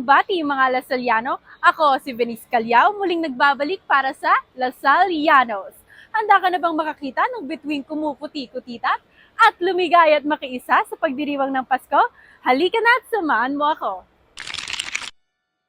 pagbati mga Lasalliano. Ako si Venice Calyao, muling nagbabalik para sa Lasallianos. Handa ka na bang makakita ng bituing kumuputi-kutitat at lumigay at makiisa sa pagdiriwang ng Pasko? Halika na at samahan mo ako.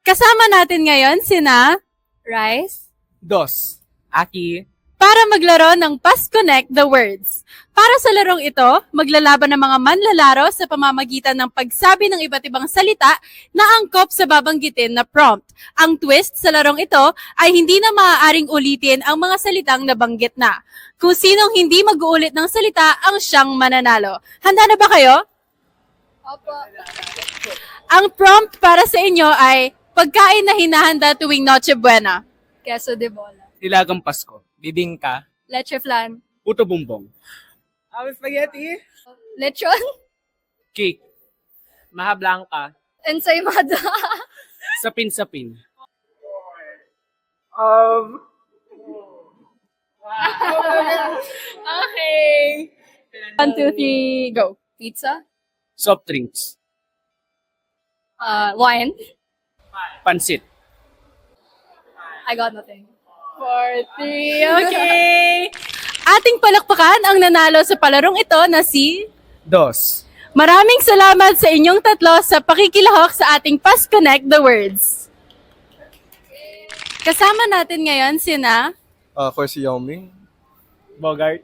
Kasama natin ngayon sina Rice Dos. Aki. para maglaro ng Pasconnect the Words. Para sa larong ito, maglalaban ng mga manlalaro sa pamamagitan ng pagsabi ng iba't ibang salita na angkop sa babanggitin na prompt. Ang twist sa larong ito ay hindi na maaaring ulitin ang mga salitang nabanggit na. Kung sinong hindi mag-uulit ng salita ang siyang mananalo. Handa na ba kayo? Opo. Ang prompt para sa inyo ay pagkain na hinahanda tuwing Noche Buena. Queso de bola. Nilagang Pasko. Bibingka. Leche flan. Puto bumbong. Spaghetti. Lechon. Cake. Maha blanca. Ensaymada. Sapin-sapin. Okay. 1, 2, 3, go. Pizza. Soft drinks. Wine. Pansit. I got nothing. 4, 3, okay. Ating palakpakan ang nanalo sa palarong ito na si... Dos. Maraming salamat sa inyong tatlo sa pakikilahok sa ating Pasconnect the Words. Kasama natin ngayon sina Ako si Yao Ming. Bogart.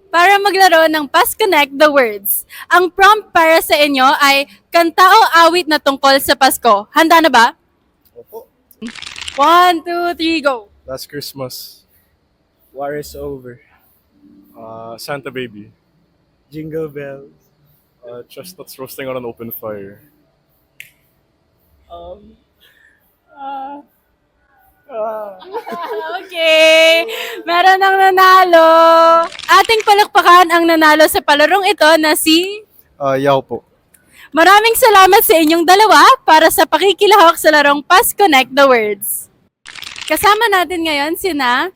para maglaro ng Pasconnect the Words. Ang prompt para sa inyo ay kanta o awit na tungkol sa Pasko. Handa na ba? Opo. 1, 2, 3, go! Last Christmas. War is over. Santa Baby. Jingle bells. Chestnuts roasting on an open fire. Okay, meron ang nanalo. Ating palakpakan ang nanalo sa palarong ito na si... Yao po. Maraming salamat sa inyong dalawa para sa pakikilahok sa larong Pasconnect the Words. Kasama natin ngayon sina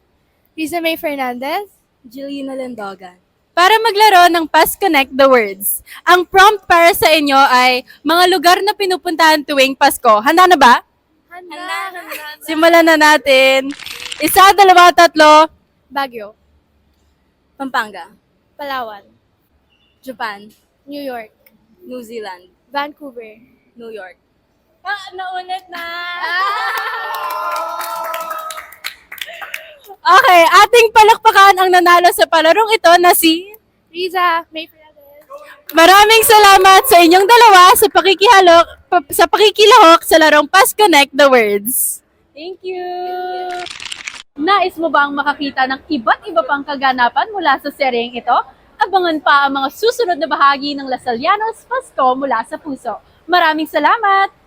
Risa May Fernandez. Juliana Lendogan. para maglaro ng Pasconnect the Words. Ang prompt para sa inyo ay mga lugar na pinupuntahan tuwing Pasko. Handa na ba? Handa. Simulan na natin. 1, 2, 3. Baguio. Pampanga. Palawan. Japan. New York. New Zealand. Vancouver. New York. Naulit na! Okay, ating palakpakan ang nanalo sa palarong ito na si... Riza May Fernandez. Maraming salamat sa inyong dalawa sa pakikilahok sa larong Pasconnect the Words. Thank you! Nais mo bang makakita ng iba't iba pang kaganapan mula sa seryeng ito? Abangan pa ang mga susunod na bahagi ng Lasallianos Pasko mula sa puso. Maraming salamat!